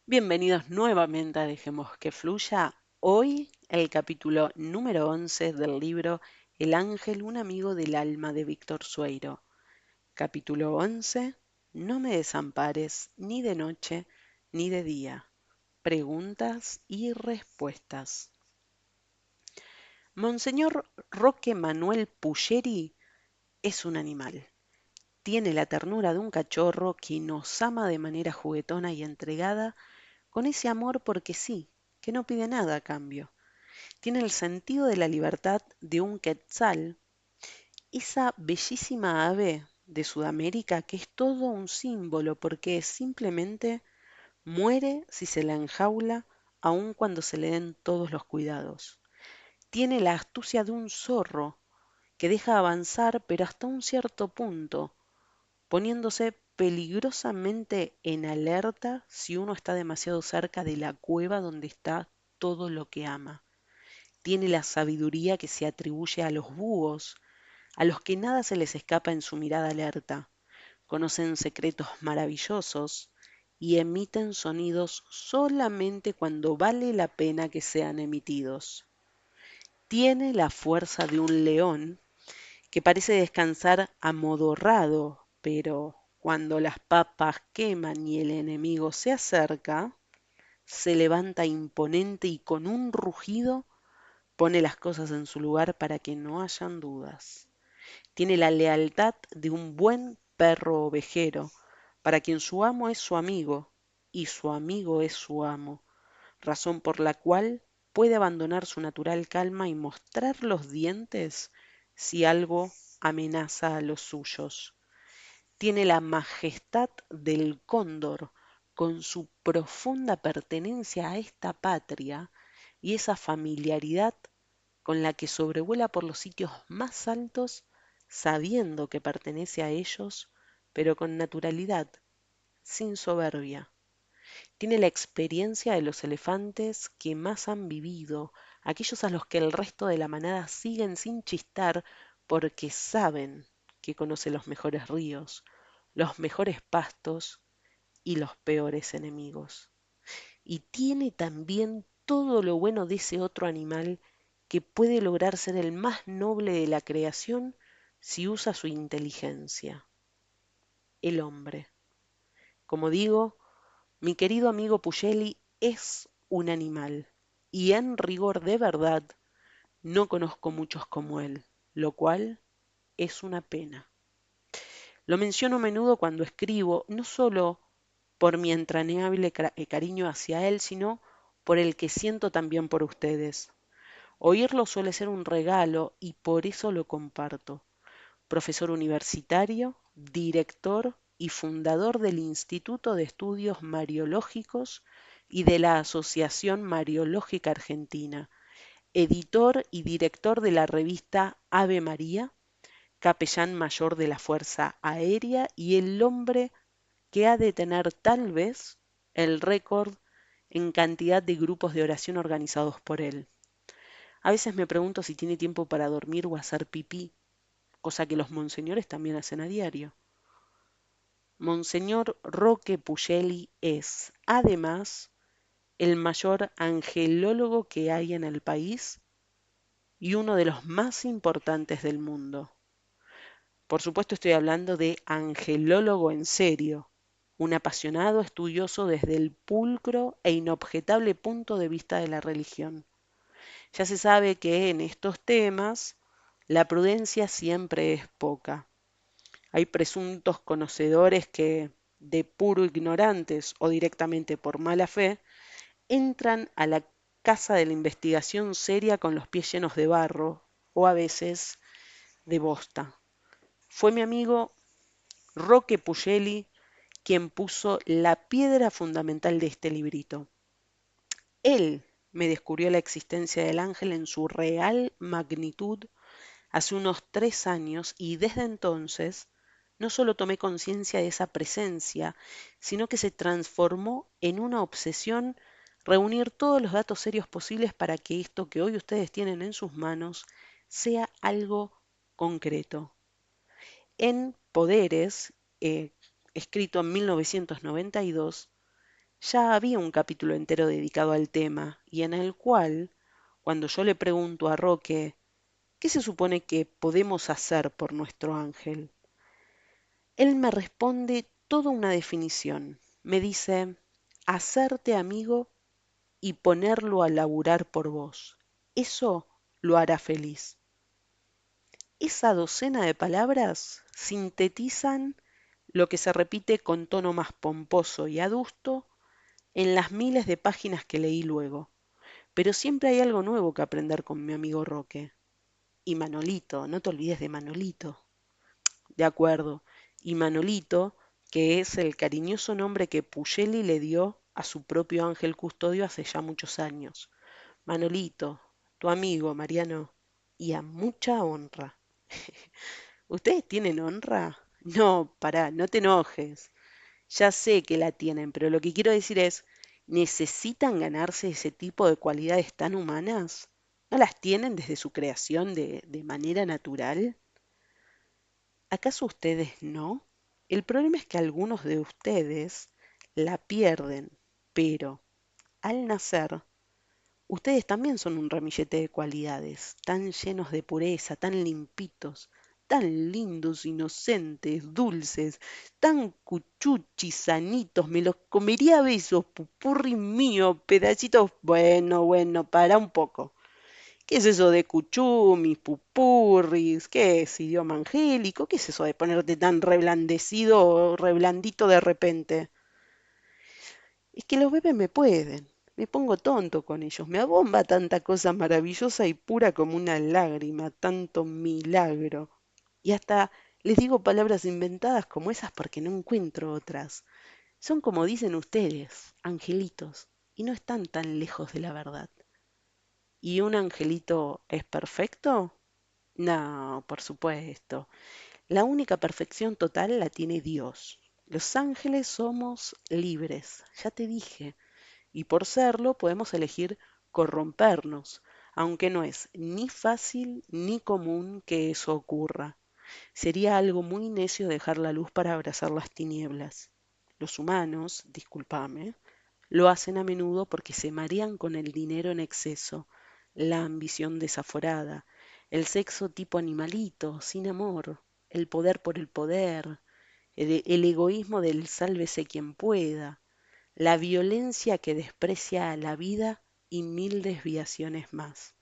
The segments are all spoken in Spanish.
Bienvenidos nuevamente a Dejemos que Fluya. Hoy el capítulo número 11 del libro El ángel, un amigo del alma de Víctor Sueiro. Capítulo 11. No me desampares ni de noche ni de día. Preguntas y respuestas. Monseñor Roque Manuel Pulleri es un animal. Tiene la ternura de un cachorro que nos ama de manera juguetona y entregada, con ese amor porque sí, que no pide nada a cambio. Tiene el sentido de la libertad de un quetzal, esa bellísima ave de Sudamérica que es todo un símbolo porque simplemente muere si se la enjaula, aun cuando se le den todos los cuidados. Tiene la astucia de un zorro que deja avanzar pero hasta un cierto punto, poniéndose peligrosamente en alerta si uno está demasiado cerca de la cueva donde está todo lo que ama. Tiene la sabiduría que se atribuye a los búhos, a los que nada se les escapa en su mirada alerta. Conocen secretos maravillosos y emiten sonidos solamente cuando vale la pena que sean emitidos. Tiene la fuerza de un león que parece descansar amodorrado, pero cuando las papas queman y el enemigo se acerca, se levanta imponente y con un rugido pone las cosas en su lugar para que no hayan dudas. Tiene la lealtad de un buen perro ovejero, para quien su amo es su amigo y su amigo es su amo, razón por la cual puede abandonar su natural calma y mostrar los dientes si algo amenaza a los suyos. Tiene la majestad del cóndor, con su profunda pertenencia a esta patria y esa familiaridad con la que sobrevuela por los sitios más altos, sabiendo que pertenece a ellos, pero con naturalidad, sin soberbia. Tiene la experiencia de los elefantes que más han vivido, aquellos a los que el resto de la manada siguen sin chistar porque saben que conoce los mejores ríos, los mejores pastos y los peores enemigos. Y tiene también todo lo bueno de ese otro animal que puede lograr ser el más noble de la creación si usa su inteligencia, el hombre. Como digo, mi querido amigo Puyeli es un animal, y en rigor de verdad no conozco muchos como él, lo cual es una pena. Lo menciono a menudo cuando escribo, no solo por mi entrañable cariño hacia él, sino por el que siento también por ustedes. Oírlo suele ser un regalo y por eso lo comparto. Profesor universitario, director y fundador del Instituto de Estudios Mariológicos y de la Asociación Mariológica Argentina, editor y director de la revista Ave María, capellán mayor de la Fuerza Aérea y el hombre que ha de tener tal vez el récord en cantidad de grupos de oración organizados por él. A veces me pregunto si tiene tiempo para dormir o hacer pipí, cosa que los monseñores también hacen a diario. Monseñor Roque Pulleri es, además, el mayor angelólogo que hay en el país y uno de los más importantes del mundo. Por supuesto estoy hablando de angelólogo en serio, un apasionado estudioso desde el pulcro e inobjetable punto de vista de la religión. Ya se sabe que en estos temas la prudencia siempre es poca. Hay presuntos conocedores que, de puro ignorantes o directamente por mala fe, entran a la casa de la investigación seria con los pies llenos de barro o a veces de bosta. Fue mi amigo Roque Pulleri quien puso la piedra fundamental de este librito. Él me descubrió la existencia del ángel en su real magnitud hace unos 3 años y desde entonces no solo tomé conciencia de esa presencia, sino que se transformó en una obsesión reunir todos los datos serios posibles para que esto que hoy ustedes tienen en sus manos sea algo concreto. En Poderes, escrito en 1992, Ya había un capítulo entero dedicado al tema y en el cual, cuando yo le pregunto a Roque, ¿qué se supone que podemos hacer por nuestro ángel? Él me responde toda una definición. Me dice, hacerte amigo y ponerlo a laburar por vos. Eso lo hará feliz. Esa docena de palabras sintetizan lo que se repite con tono más pomposo y adusto en las miles de páginas que leí luego. Pero siempre hay algo nuevo que aprender con mi amigo Roque. Y Manolito, no te olvides de Manolito. De acuerdo. Y Manolito, que es el cariñoso nombre que Puyeli le dio a su propio ángel custodio hace ya muchos años. Manolito, tu amigo, Mariano, y a mucha honra. ¿Ustedes tienen honra? No, pará, no te enojes. Ya sé que la tienen, pero lo que quiero decir es, ¿necesitan ganarse ese tipo de cualidades tan humanas? ¿No las tienen desde su creación de manera natural? ¿Acaso ustedes no? El problema es que algunos de ustedes la pierden, pero al nacer, ustedes también son un ramillete de cualidades, tan llenos de pureza, tan limpitos, tan lindos, inocentes, dulces, tan cuchuchis, sanitos, me los comería a besos, pupurri mío, pedacitos. Bueno, bueno, para un poco. ¿Qué es eso de cuchumis, pupurris? ¿Qué es idioma angélico? ¿Qué es eso de ponerte tan reblandecido, reblandito de repente? Es que los bebés me pueden. Me pongo tonto con ellos. Me abomba tanta cosa maravillosa y pura como una lágrima, tanto milagro. Y hasta les digo palabras inventadas como esas porque no encuentro otras. Son como dicen ustedes, angelitos, y no están tan lejos de la verdad. ¿Y un angelito es perfecto? No, por supuesto. La única perfección total la tiene Dios. Los ángeles somos libres, ya te dije, y por serlo podemos elegir corrompernos, aunque no es ni fácil ni común que eso ocurra. Sería algo muy necio dejar la luz para abrazar las tinieblas. Los humanos, discúlpame, lo hacen a menudo porque se marean con el dinero en exceso, la ambición desaforada, el sexo tipo animalito, sin amor, el poder por el poder, el egoísmo del sálvese quien pueda, la violencia que desprecia a la vida y mil desviaciones más.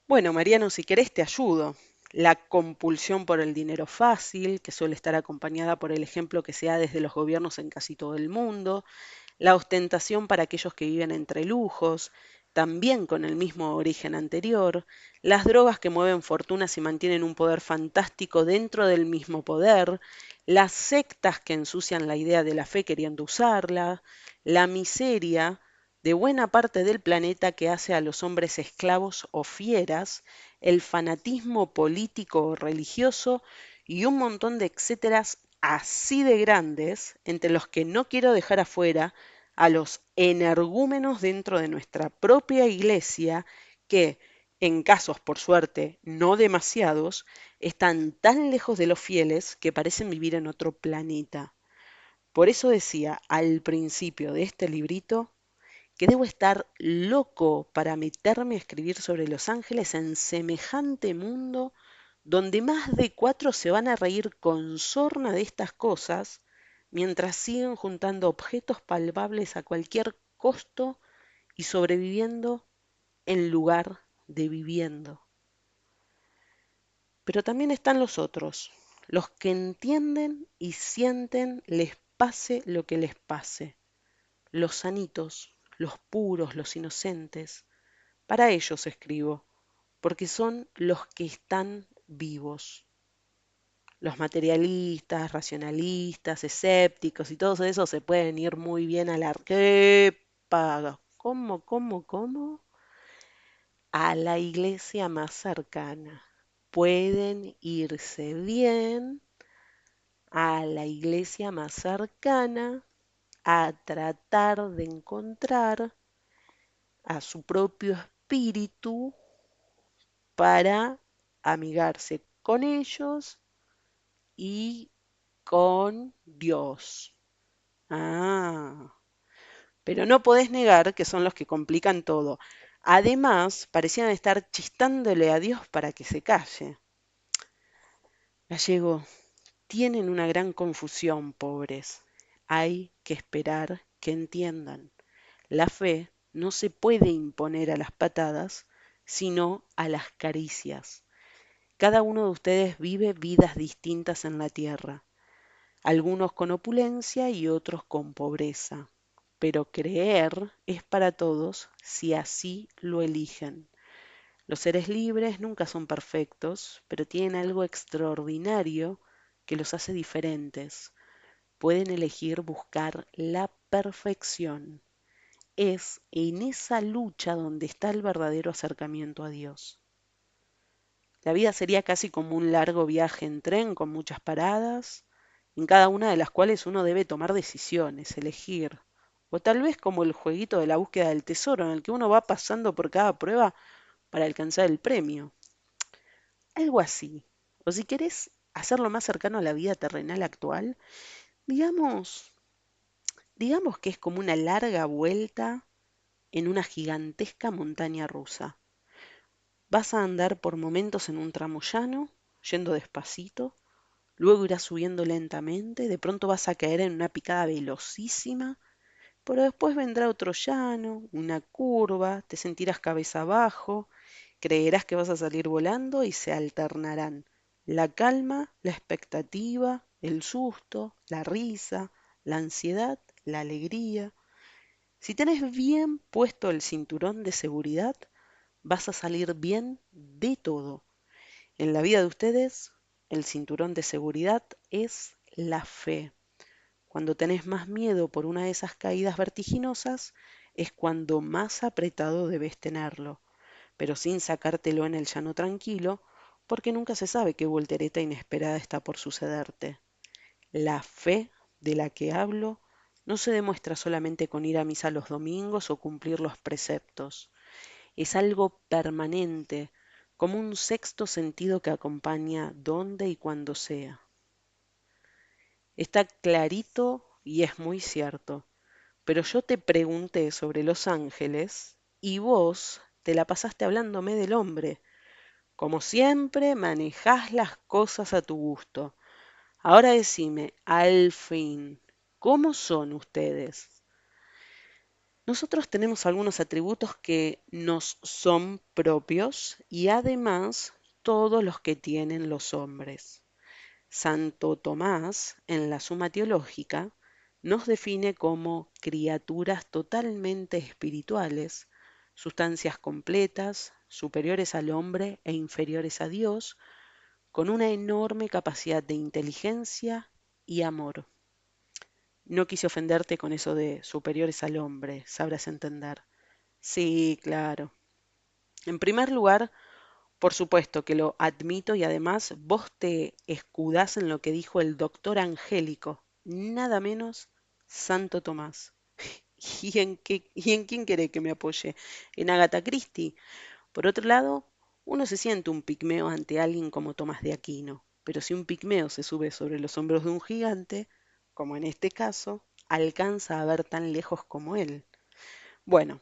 Bueno, Mariano, si querés te ayudo. La compulsión por el dinero fácil, que suele estar acompañada por el ejemplo que se da desde los gobiernos en casi todo el mundo, la ostentación para aquellos que viven entre lujos, también con el mismo origen anterior, las drogas que mueven fortunas y mantienen un poder fantástico dentro del mismo poder, las sectas que ensucian la idea de la fe queriendo usarla, la miseria de buena parte del planeta que hace a los hombres esclavos o fieras, el fanatismo político o religioso y un montón de etcéteras así de grandes, entre los que no quiero dejar afuera a los energúmenos dentro de nuestra propia iglesia que, en casos por suerte no demasiados, están tan lejos de los fieles que parecen vivir en otro planeta. Por eso decía al principio de este librito que debo estar loco para meterme a escribir sobre los ángeles en semejante mundo donde más de cuatro se van a reír con sorna de estas cosas mientras siguen juntando objetos palpables a cualquier costo y sobreviviendo en lugar de viviendo. Pero también están los otros, los que entienden y sienten les pase lo que les pase, los sanitos, los puros, los inocentes. Para ellos escribo, porque son los que están vivos. Los materialistas, racionalistas, escépticos y todos esos se pueden ir muy bien a la arquepa. ¿Cómo? A la iglesia más cercana. Pueden irse bien a la iglesia más cercana a tratar de encontrar a su propio espíritu para amigarse con ellos y con Dios. Ah, pero no podés negar que son los que complican todo. Además, parecían estar chistándole a Dios para que se calle. Gallego, tienen una gran confusión, pobres. Hay que esperar que entiendan. La fe no se puede imponer a las patadas, sino a las caricias. Cada uno de ustedes vive vidas distintas en la tierra, algunos con opulencia y otros con pobreza. Pero creer es para todos si así lo eligen. Los seres libres nunca son perfectos, pero tienen algo extraordinario que los hace diferentes. Pueden elegir buscar la perfección. Es en esa lucha donde está el verdadero acercamiento a Dios. La vida sería casi como un largo viaje en tren con muchas paradas, en cada una de las cuales uno debe tomar decisiones, elegir. O tal vez como el jueguito de la búsqueda del tesoro, en el que uno va pasando por cada prueba para alcanzar el premio. Algo así. O si querés hacerlo más cercano a la vida terrenal actual, digamos, digamos que es como una larga vuelta en una gigantesca montaña rusa. Vas a andar por momentos en un tramo llano, yendo despacito, luego irás subiendo lentamente, de pronto vas a caer en una picada velocísima, pero después vendrá otro llano, una curva, te sentirás cabeza abajo, creerás que vas a salir volando y se alternarán la calma, la expectativa, el susto, la risa, la ansiedad, la alegría. Si tenés bien puesto el cinturón de seguridad, vas a salir bien de todo. En la vida de ustedes, el cinturón de seguridad es la fe. Cuando tenés más miedo por una de esas caídas vertiginosas, es cuando más apretado debes tenerlo, pero sin sacártelo en el llano tranquilo, porque nunca se sabe qué voltereta inesperada está por sucederte. La fe de la que hablo no se demuestra solamente con ir a misa los domingos o cumplir los preceptos. Es algo permanente, como un sexto sentido que acompaña donde y cuando sea. Está clarito y es muy cierto, pero yo te pregunté sobre los ángeles y vos te la pasaste hablándome del hombre. Como siempre, manejás las cosas a tu gusto. Ahora decime, al fin, ¿cómo son ustedes? Nosotros tenemos algunos atributos que nos son propios y además todos los que tienen los hombres. Santo Tomás, en la Suma Teológica, nos define como criaturas totalmente espirituales, sustancias completas, superiores al hombre e inferiores a Dios, con una enorme capacidad de inteligencia y amor. No quise ofenderte con eso de superiores al hombre, sabrás entender. Sí, claro. En primer lugar, por supuesto que lo admito y además vos te escudás en lo que dijo el doctor Angélico, nada menos Santo Tomás. ¿Y en quién querés que me apoye? En Agatha Christie. Por otro lado, uno se siente un pigmeo ante alguien como Tomás de Aquino, pero si un pigmeo se sube sobre los hombros de un gigante, como en este caso, alcanza a ver tan lejos como él. Bueno,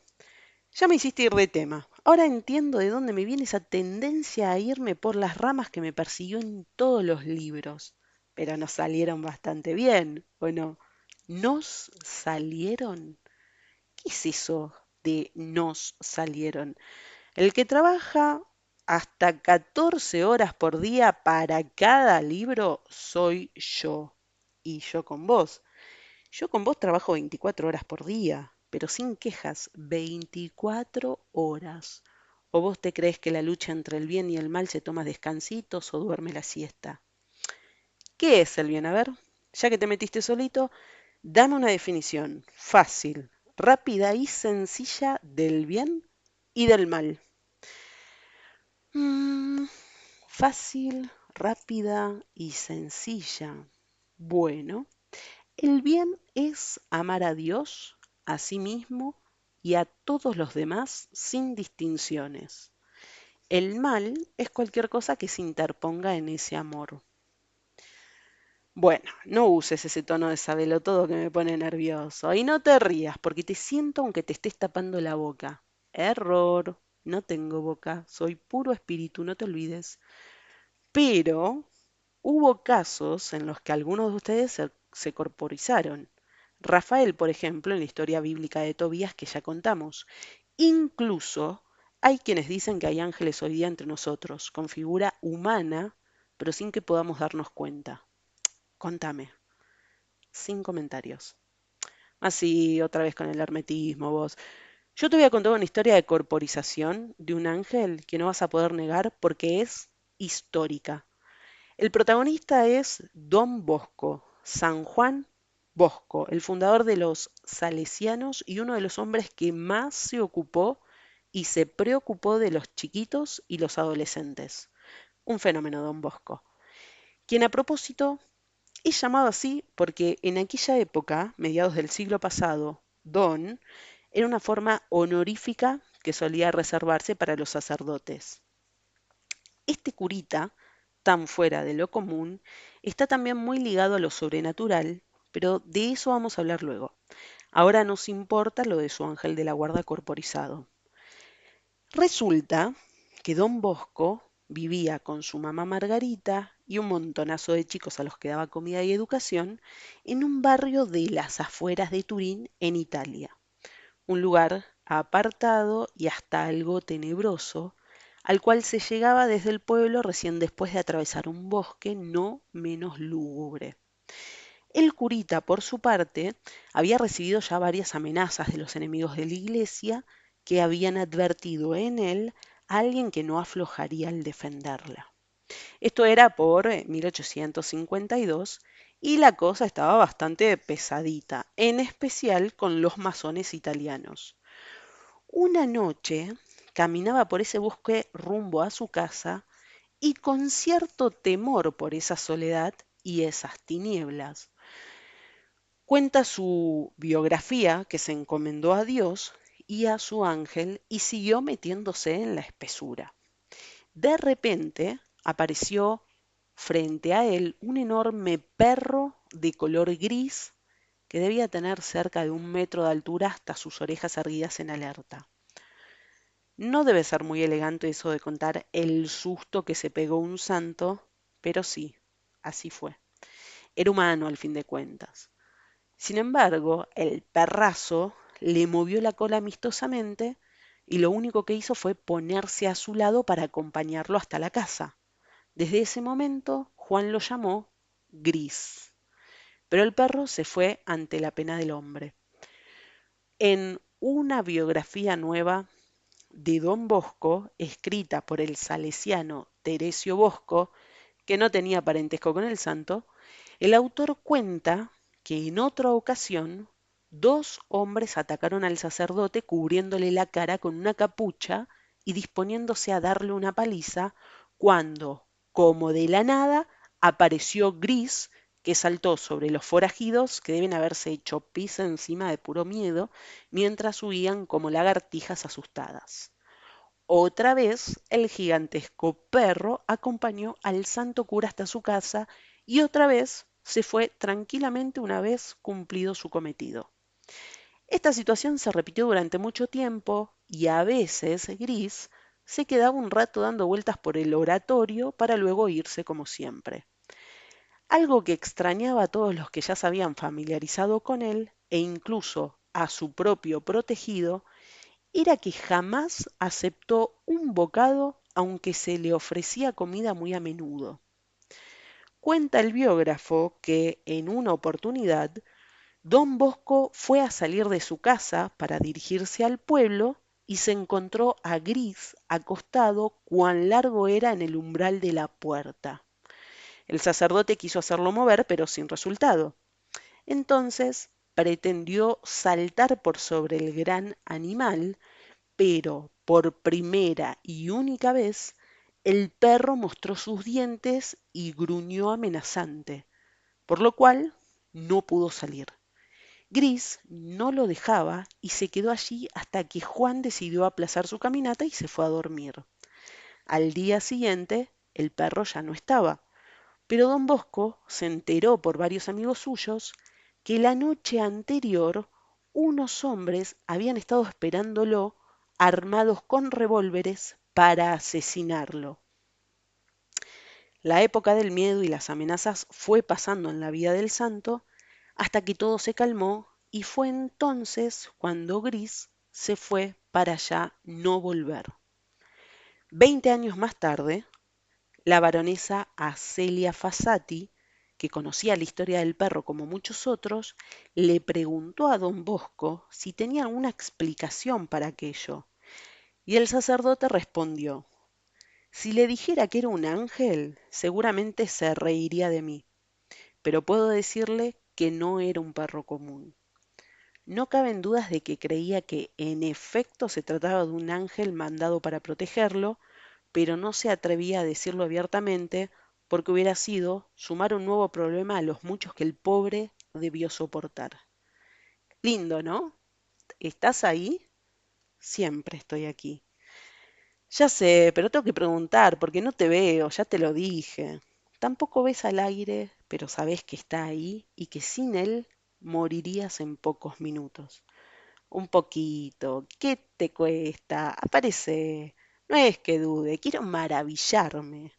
ya me hiciste ir de tema. Ahora entiendo de dónde me viene esa tendencia a irme por las ramas que me persiguió en todos los libros. Pero nos salieron bastante bien, ¿o no? ¿Nos salieron? ¿Qué es eso de nos salieron? El que trabaja hasta 14 horas por día para cada libro soy yo. Y yo con vos. Yo con vos trabajo 24 horas por día, pero sin quejas, 24 horas. ¿O vos te crees que la lucha entre el bien y el mal se toma descansitos o duerme la siesta? ¿Qué es el bien? A ver, ya que te metiste solito, dame una definición fácil, rápida y sencilla del bien y del mal. Mm, fácil, rápida y sencilla. Bueno. El bien es amar a Dios, a sí mismo y a todos los demás sin distinciones. El mal es cualquier cosa que se interponga en ese amor. Bueno, no uses ese tono de sabelotodo que me pone nervioso. Y no te rías, porque te siento aunque te estés tapando la boca. Error. No tengo boca. Soy puro espíritu, no te olvides. Pero hubo casos en los que algunos de ustedes se corporizaron. Rafael, por ejemplo, en la historia bíblica de Tobías que ya contamos. Incluso hay quienes dicen que hay ángeles hoy día entre nosotros, con figura humana, pero sin que podamos darnos cuenta. Contame, sin comentarios. Así, otra vez con el hermetismo, vos. Yo te voy a contar una historia de corporización de un ángel que no vas a poder negar porque es histórica. El protagonista es Don Bosco, San Juan Bosco, el fundador de los Salesianos y uno de los hombres que más se ocupó y se preocupó de los chiquitos y los adolescentes. Un fenómeno, Don Bosco, quien a propósito es llamado así porque en aquella época, mediados del siglo pasado, Don era una forma honorífica que solía reservarse para los sacerdotes. Este curita, tan fuera de lo común, está también muy ligado a lo sobrenatural, pero de eso vamos a hablar luego. Ahora nos importa lo de su ángel de la guarda corporizado. Resulta que don Bosco vivía con su mamá Margarita y un montonazo de chicos a los que daba comida y educación en un barrio de las afueras de Turín, en Italia, un lugar apartado y hasta algo tenebroso, al cual se llegaba desde el pueblo recién después de atravesar un bosque no menos lúgubre. El curita, por su parte, había recibido ya varias amenazas de los enemigos de la iglesia que habían advertido en él a alguien que no aflojaría al defenderla. Esto era por 1852 y la cosa estaba bastante pesadita, en especial con los masones italianos. Una noche caminaba por ese bosque rumbo a su casa y con cierto temor por esa soledad y esas tinieblas. Cuenta su biografía que se encomendó a Dios y a su ángel y siguió metiéndose en la espesura. De repente apareció frente a él un enorme perro de color gris que debía tener cerca de 1 metro de altura hasta sus orejas erguidas en alerta. No debe ser muy elegante eso de contar el susto que se pegó un santo, pero sí, así fue. Era humano al fin de cuentas. Sin embargo, el perrazo le movió la cola amistosamente y lo único que hizo fue ponerse a su lado para acompañarlo hasta la casa. Desde ese momento, Juan lo llamó Gris. Pero el perro se fue ante la pena del hombre. En una biografía nueva de Don Bosco, escrita por el salesiano Teresio Bosco, que no tenía parentesco con el santo, el autor cuenta que en otra ocasión 2 hombres atacaron al sacerdote cubriéndole la cara con una capucha y disponiéndose a darle una paliza, cuando, como de la nada, apareció Gris, que saltó sobre los forajidos, que deben haberse hecho pis encima de puro miedo, mientras huían como lagartijas asustadas. Otra vez, el gigantesco perro acompañó al santo cura hasta su casa y otra vez se fue tranquilamente una vez cumplido su cometido. Esta situación se repitió durante mucho tiempo y a veces Gris se quedaba un rato dando vueltas por el oratorio para luego irse como siempre. Algo que extrañaba a todos los que ya se habían familiarizado con él e incluso a su propio protegido era que jamás aceptó un bocado aunque se le ofrecía comida muy a menudo. Cuenta el biógrafo que en una oportunidad don Bosco fue a salir de su casa para dirigirse al pueblo y se encontró a Gris acostado cuán largo era en el umbral de la puerta. El sacerdote quiso hacerlo mover, pero sin resultado. Entonces pretendió saltar por sobre el gran animal, pero por primera y única vez el perro mostró sus dientes y gruñó amenazante, por lo cual no pudo salir. Gris no lo dejaba y se quedó allí hasta que Juan decidió aplazar su caminata y se fue a dormir. Al día siguiente, el perro ya no estaba, Pero don Bosco se enteró por varios amigos suyos que la noche anterior unos hombres habían estado esperándolo armados con revólveres para asesinarlo. La época del miedo y las amenazas fue pasando en la vida del santo hasta que todo se calmó y fue entonces cuando Gris se fue para allá no volver. 20 años más tarde, la baronesa Acelia Fasati, que conocía la historia del perro como muchos otros, le preguntó a don Bosco si tenía alguna explicación para aquello, y el sacerdote respondió: si le dijera que era un ángel, seguramente se reiría de mí, pero puedo decirle que no era un perro común. No caben dudas de que creía que en efecto se trataba de un ángel mandado para protegerlo, pero no se atrevía a decirlo abiertamente porque hubiera sido sumar un nuevo problema a los muchos que el pobre debió soportar. Lindo, ¿no? ¿Estás ahí? Siempre estoy aquí. Ya sé, pero tengo que preguntar porque no te veo, ya te lo dije. Tampoco ves al aire, pero sabes que está ahí y que sin él morirías en pocos minutos. Un poquito, ¿qué te cuesta? Aparece. No es que dude, quiero maravillarme.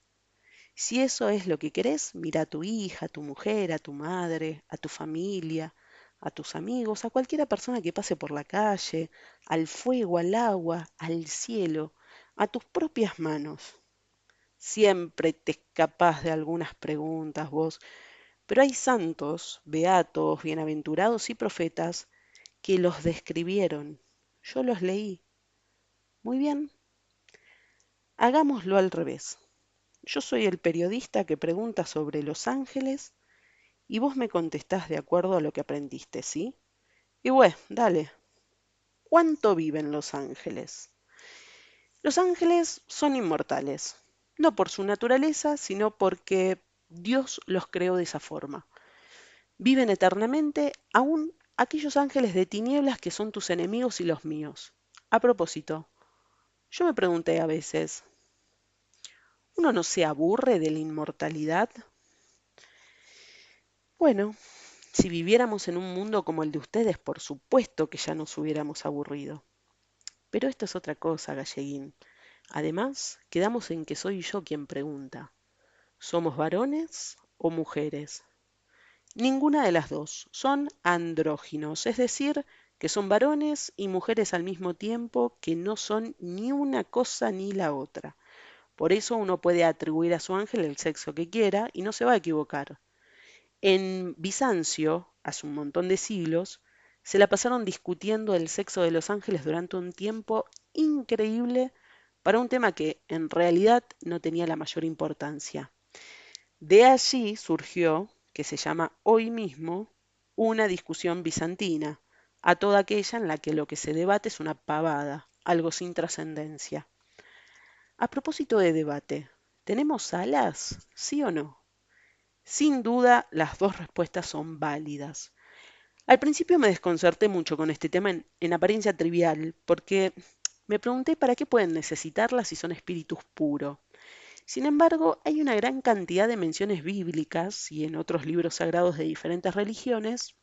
Si eso es lo que querés, mira a tu hija, a tu mujer, a tu madre, a tu familia, a tus amigos, a cualquiera persona que pase por la calle, al fuego, al agua, al cielo, a tus propias manos. Siempre te escapás de algunas preguntas vos, pero hay santos, beatos, bienaventurados y profetas que los describieron. Yo los leí. Muy bien, hagámoslo al revés. Yo soy el periodista que pregunta sobre los ángeles y vos me contestás de acuerdo a lo que aprendiste, ¿sí? Y bueno, dale. ¿Cuánto viven los ángeles? Los ángeles son inmortales, no por su naturaleza, sino porque Dios los creó de esa forma. Viven eternamente aún aquellos ángeles de tinieblas que son tus enemigos y los míos. A propósito, yo me pregunté a veces, ¿uno no se aburre de la inmortalidad? Bueno, si viviéramos en un mundo como el de ustedes, por supuesto que ya nos hubiéramos aburrido. Pero esto es otra cosa, Galleguín. Además, quedamos en que soy yo quien pregunta. ¿Somos varones o mujeres? Ninguna de las dos. Son andróginos, es decir, que son varones y mujeres al mismo tiempo, que no son ni una cosa ni la otra. Por eso uno puede atribuir a su ángel el sexo que quiera y no se va a equivocar. En Bizancio, hace un montón de siglos, se la pasaron discutiendo el sexo de los ángeles durante un tiempo increíble para un tema que en realidad no tenía la mayor importancia. De allí surgió, que se llama hoy mismo, una discusión bizantina, a toda aquella en la que lo que se debate es una pavada, algo sin trascendencia. A propósito de debate, ¿tenemos alas? ¿Sí o no? Sin duda, las dos respuestas son válidas. Al principio me desconcerté mucho con este tema en apariencia trivial, porque me pregunté para qué pueden necesitarlas si son espíritus puros. Sin embargo, hay una gran cantidad de menciones bíblicas y en otros libros sagrados de diferentes religiones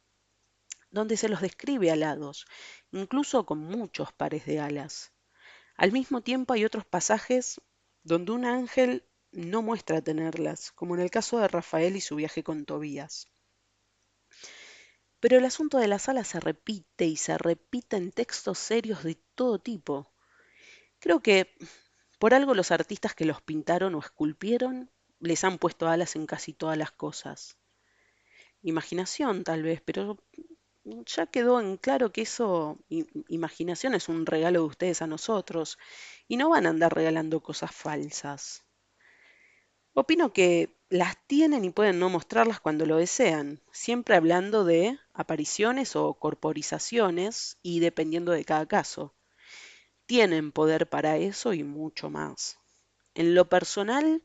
donde se los describe alados, incluso con muchos pares de alas. Al mismo tiempo hay otros pasajes donde un ángel no muestra tenerlas, como en el caso de Rafael y su viaje con Tobías. Pero el asunto de las alas se repite y se repite en textos serios de todo tipo. Creo que por algo los artistas que los pintaron o esculpieron les han puesto alas en casi todas las cosas. Imaginación tal vez, pero ya quedó en claro que eso, imaginación es un regalo de ustedes a nosotros y no van a andar regalando cosas falsas. Opino que las tienen y pueden no mostrarlas cuando lo desean, siempre hablando de apariciones o corporizaciones y dependiendo de cada caso. Tienen poder para eso y mucho más. En lo personal,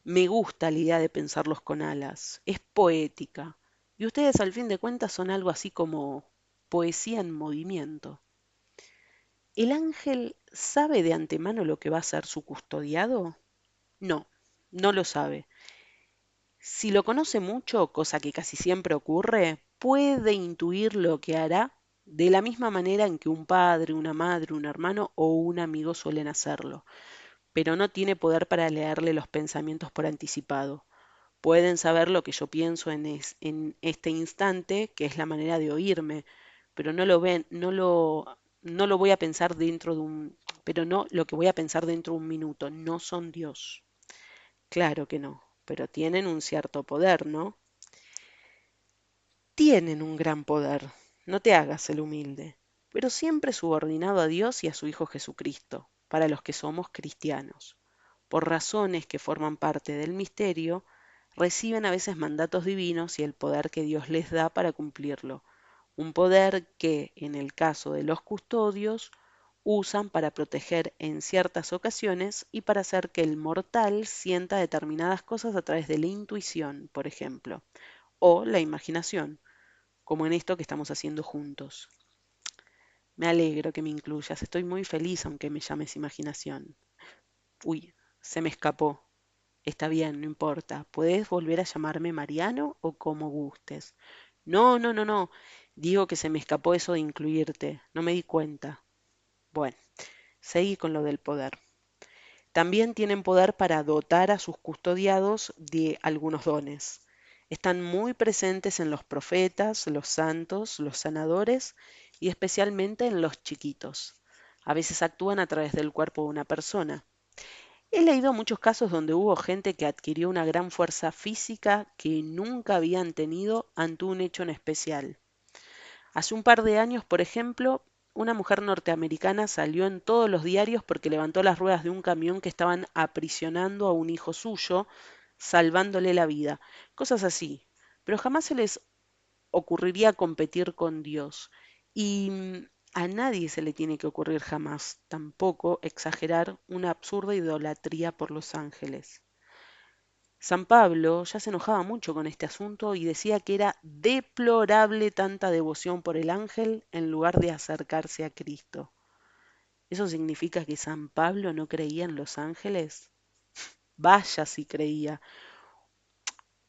me gusta la idea de pensarlos con alas, es poética. Y ustedes al fin de cuentas son algo así como poesía en movimiento. ¿El ángel sabe de antemano lo que va a ser su custodiado? No, no lo sabe. Si lo conoce mucho, cosa que casi siempre ocurre, puede intuir lo que hará de la misma manera en que un padre, una madre, un hermano o un amigo suelen hacerlo, pero no tiene poder para leerle los pensamientos por anticipado. Pueden saber lo que yo pienso en este instante, que es la manera de oírme, pero no lo ven, no lo voy a pensar dentro de un, pero no lo que voy a pensar dentro de un minuto. No son Dios. Claro que no, pero tienen un cierto poder, ¿no? Tienen un gran poder. No te hagas el humilde, pero siempre subordinado a Dios y a su Hijo Jesucristo, para los que somos cristianos. Por razones que forman parte del misterio, reciben a veces mandatos divinos y el poder que Dios les da para cumplirlo. Un poder que, en el caso de los custodios, usan para proteger en ciertas ocasiones y para hacer que el mortal sienta determinadas cosas a través de la intuición, por ejemplo, o la imaginación, como en esto que estamos haciendo juntos. Me alegro que me incluyas, estoy muy feliz aunque me llames imaginación. Uy, se me escapó. Está bien, no importa. Puedes volver a llamarme Mariano o como gustes. No, no, no, no. Digo que se me escapó eso de incluirte. No me di cuenta. Bueno, seguí con lo del poder. También tienen poder para dotar a sus custodiados de algunos dones. Están muy presentes en los profetas, los santos, los sanadores y especialmente en los chiquitos. A veces actúan a través del cuerpo de una persona. He leído muchos casos donde hubo gente que adquirió una gran fuerza física que nunca habían tenido ante un hecho en especial. Hace un par de años, por ejemplo, una mujer norteamericana salió en todos los diarios porque levantó las ruedas de un camión que estaban aprisionando a un hijo suyo, salvándole la vida. Cosas así. Pero jamás se les ocurriría competir con Dios. Y a nadie se le tiene que ocurrir jamás tampoco exagerar una absurda idolatría por los ángeles. San Pablo ya se enojaba mucho con este asunto y decía que era deplorable tanta devoción por el ángel en lugar de acercarse a Cristo. ¿Eso significa que San Pablo no creía en los ángeles? Vaya si creía.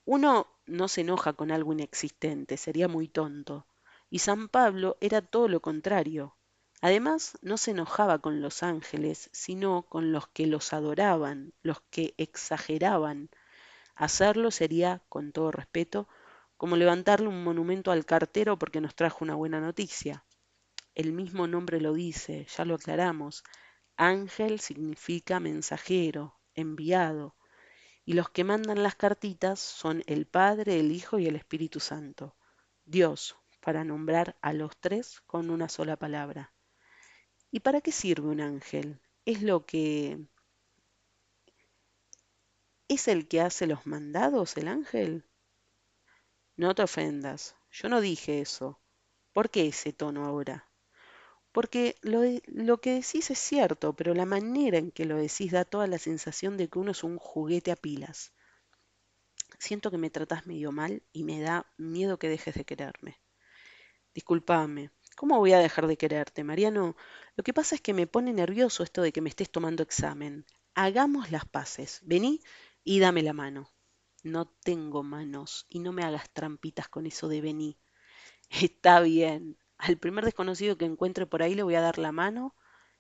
Uno no se enoja con algo inexistente, sería muy tonto. Y San Pablo era todo lo contrario. Además, no se enojaba con los ángeles, sino con los que los adoraban, los que exageraban. Hacerlo sería, con todo respeto, como levantarle un monumento al cartero porque nos trajo una buena noticia. El mismo nombre lo dice, ya lo aclaramos. Ángel significa mensajero, enviado, y los que mandan las cartitas son el Padre, el Hijo y el Espíritu Santo. Dios, para nombrar a los tres con una sola palabra. ¿Y para qué sirve un ángel? ¿Es lo que es el que hace los mandados, el ángel? No te ofendas, yo no dije eso. ¿Por qué ese tono ahora? Porque lo que decís es cierto, pero la manera en que lo decís da toda la sensación de que uno es un juguete a pilas. Siento que me tratás medio mal y me da miedo que dejes de quererme. Discúlpame, ¿cómo voy a dejar de quererte, Mariano? Lo que pasa es que me pone nervioso esto de que me estés tomando examen. Hagamos las paces. Vení y dame la mano. No tengo manos y no me hagas trampitas con eso de vení. Está bien. Al primer desconocido que encuentre por ahí le voy a dar la mano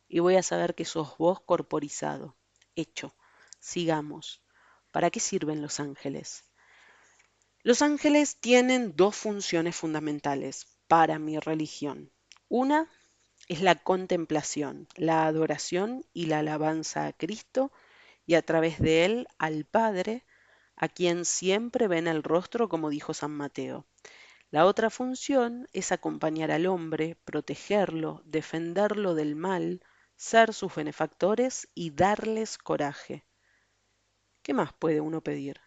y voy a saber que sos vos corporizado. Hecho. Sigamos. ¿Para qué sirven los ángeles? Los ángeles tienen dos funciones fundamentales para mi religión. Una es la contemplación, la adoración y la alabanza a Cristo y a través de él al Padre, a quien siempre ven el rostro, como dijo San Mateo. La otra función es acompañar al hombre, protegerlo, defenderlo del mal, ser sus benefactores y darles coraje. ¿Qué más puede uno pedir?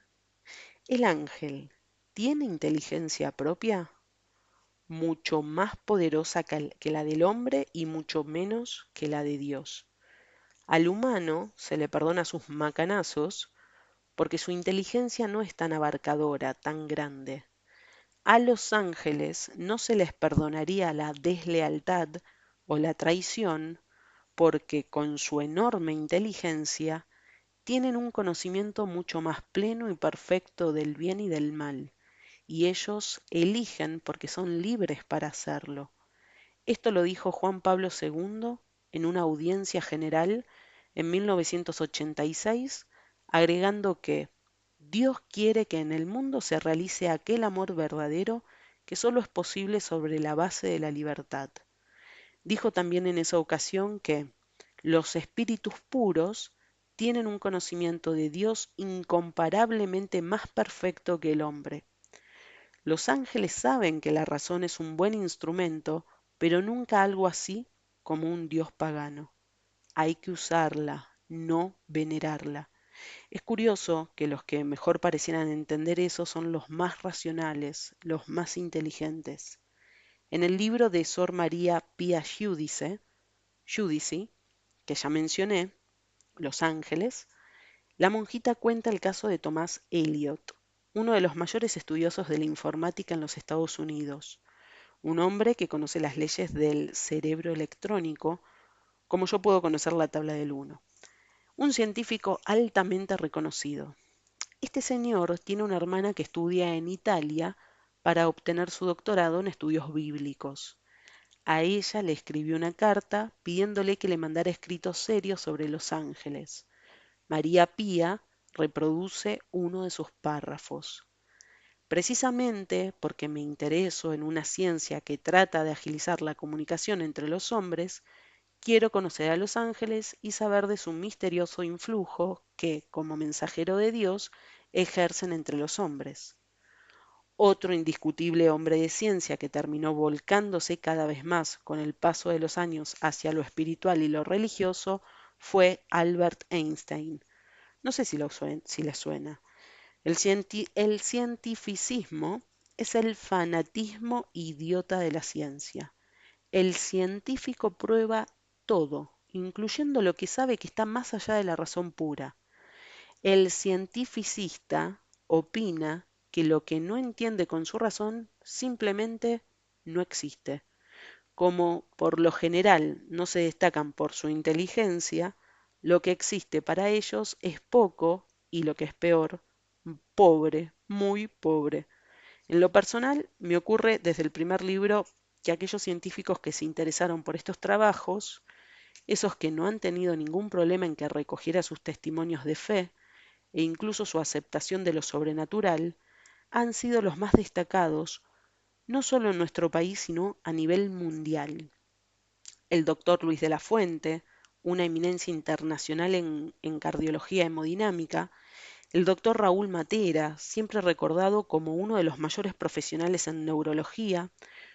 ¿El ángel tiene inteligencia propia? Mucho más poderosa que la del hombre y mucho menos que la de Dios. Al humano se le perdona sus macanazos porque su inteligencia no es tan abarcadora, tan grande. A los ángeles no se les perdonaría la deslealtad o la traición porque con su enorme inteligencia tienen un conocimiento mucho más pleno y perfecto del bien y del mal, y ellos eligen porque son libres para hacerlo. Esto lo dijo Juan Pablo II en una audiencia general en 1986, agregando que Dios quiere que en el mundo se realice aquel amor verdadero que solo es posible sobre la base de la libertad. Dijo también en esa ocasión que los espíritus puros tienen un conocimiento de Dios incomparablemente más perfecto que el hombre. Los ángeles saben que la razón es un buen instrumento, pero nunca algo así como un Dios pagano. Hay que usarla, no venerarla. Es curioso que los que mejor parecieran entender eso son los más racionales, los más inteligentes. En el libro de Sor María Pía Giudice, que ya mencioné, Los Ángeles, la monjita cuenta el caso de Thomas Elliot, uno de los mayores estudiosos de la informática en los Estados Unidos, un hombre que conoce las leyes del cerebro electrónico, como yo puedo conocer la tabla del uno. Un científico altamente reconocido. Este señor tiene una hermana que estudia en Italia para obtener su doctorado en estudios bíblicos. A ella le escribió una carta pidiéndole que le mandara escritos serios sobre los ángeles. María Pía reproduce uno de sus párrafos. Precisamente porque me intereso en una ciencia que trata de agilizar la comunicación entre los hombres, quiero conocer a los ángeles y saber de su misterioso influjo que, como mensajero de Dios, ejercen entre los hombres. Otro indiscutible hombre de ciencia que terminó volcándose cada vez más con el paso de los años hacia lo espiritual y lo religioso fue Albert Einstein. No sé si les suena. El cientificismo es el fanatismo idiota de la ciencia. El científico prueba todo, incluyendo lo que sabe que está más allá de la razón pura. El cientificista opina que lo que no entiende con su razón simplemente no existe. Como por lo general no se destacan por su inteligencia, lo que existe para ellos es poco y lo que es peor, pobre, muy pobre. En lo personal, me ocurre desde el primer libro que aquellos científicos que se interesaron por estos trabajos, esos que no han tenido ningún problema en que recogiera sus testimonios de fe e incluso su aceptación de lo sobrenatural, han sido los más destacados, no solo en nuestro país, sino a nivel mundial. El doctor Luis de la Fuente, una eminencia internacional en cardiología hemodinámica, el doctor Raúl Matera, siempre recordado como uno de los mayores profesionales en neurología,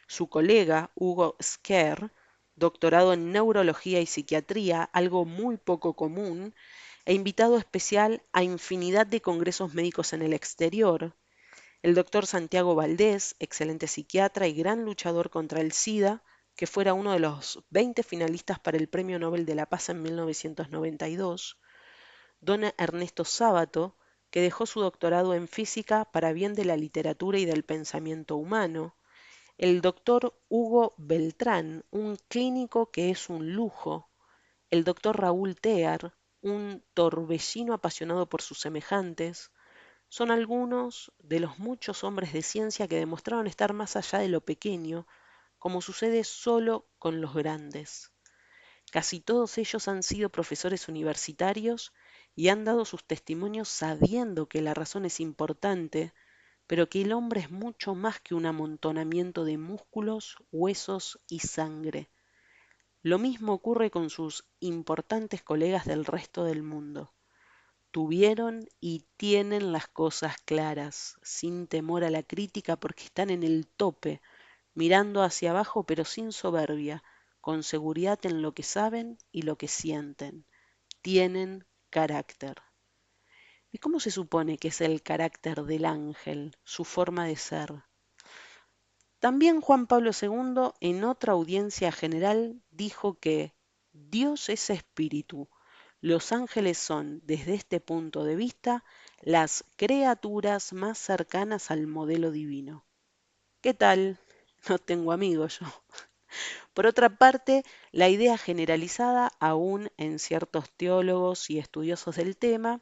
su colega Hugo Scher, doctorado en neurología y psiquiatría, algo muy poco común, e invitado especial a infinidad de congresos médicos en el exterior, el doctor Santiago Valdés, excelente psiquiatra y gran luchador contra el SIDA, que fuera uno de los 20 finalistas para el Premio Nobel de la Paz en 1992, don Ernesto Sábato, que dejó su doctorado en física para bien de la literatura y del pensamiento humano, el doctor Hugo Beltrán, un clínico que es un lujo, el doctor Raúl Tear, un torbellino apasionado por sus semejantes, son algunos de los muchos hombres de ciencia que demostraron estar más allá de lo pequeño, como sucede solo con los grandes. Casi todos ellos han sido profesores universitarios y han dado sus testimonios sabiendo que la razón es importante, pero que el hombre es mucho más que un amontonamiento de músculos, huesos y sangre. Lo mismo ocurre con sus importantes colegas del resto del mundo. Tuvieron y tienen las cosas claras, sin temor a la crítica porque están en el tope, mirando hacia abajo pero sin soberbia, con seguridad en lo que saben y lo que sienten. Tienen carácter. ¿Y cómo se supone que es el carácter del ángel, su forma de ser? También Juan Pablo II, en otra audiencia general, dijo que Dios es espíritu. Los ángeles son, desde este punto de vista, las criaturas más cercanas al modelo divino. ¿Qué tal? No tengo amigos yo. Por otra parte, la idea generalizada, aún en ciertos teólogos y estudiosos del tema,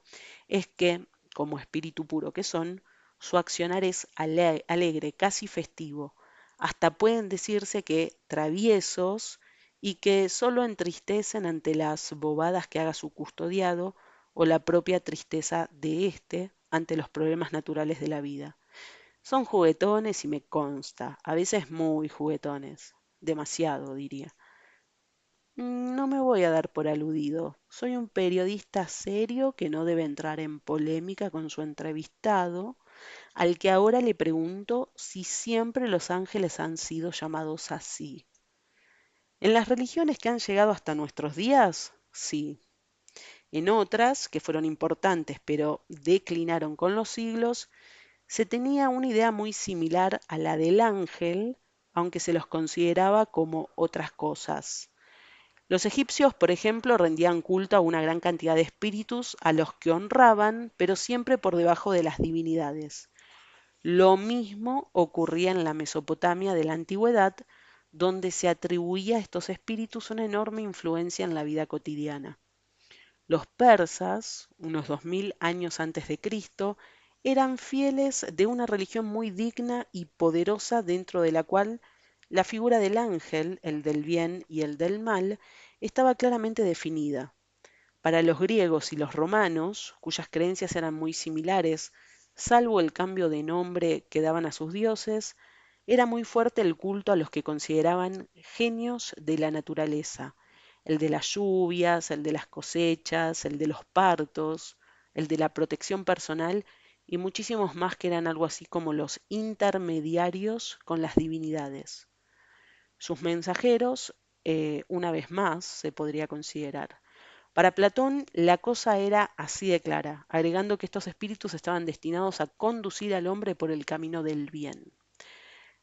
es que, como espíritu puro que son, su accionar es alegre, casi festivo. Hasta pueden decirse que traviesos y que solo entristecen ante las bobadas que haga su custodiado o la propia tristeza de éste ante los problemas naturales de la vida. Son juguetones y me consta, a veces muy juguetones, demasiado diría. No me voy a dar por aludido. Soy un periodista serio que no debe entrar en polémica con su entrevistado, al que ahora le pregunto si siempre los ángeles han sido llamados así. En las religiones que han llegado hasta nuestros días, sí. En otras, que fueron importantes pero declinaron con los siglos, se tenía una idea muy similar a la del ángel, aunque se los consideraba como otras cosas. Los egipcios, por ejemplo, rendían culto a una gran cantidad de espíritus a los que honraban, pero siempre por debajo de las divinidades. Lo mismo ocurría en la Mesopotamia de la antigüedad, donde se atribuía a estos espíritus una enorme influencia en la vida cotidiana. Los persas, unos 2000 años antes de Cristo, eran fieles de una religión muy digna y poderosa dentro de la cual la figura del ángel, el del bien y el del mal, estaba claramente definida. Para los griegos y los romanos, cuyas creencias eran muy similares, salvo el cambio de nombre que daban a sus dioses, era muy fuerte el culto a los que consideraban genios de la naturaleza, el de las lluvias, el de las cosechas, el de los partos, el de la protección personal y muchísimos más que eran algo así como los intermediarios con las divinidades. Sus mensajeros, una vez más, se podría considerar. Para Platón, la cosa era así de clara, agregando que estos espíritus estaban destinados a conducir al hombre por el camino del bien.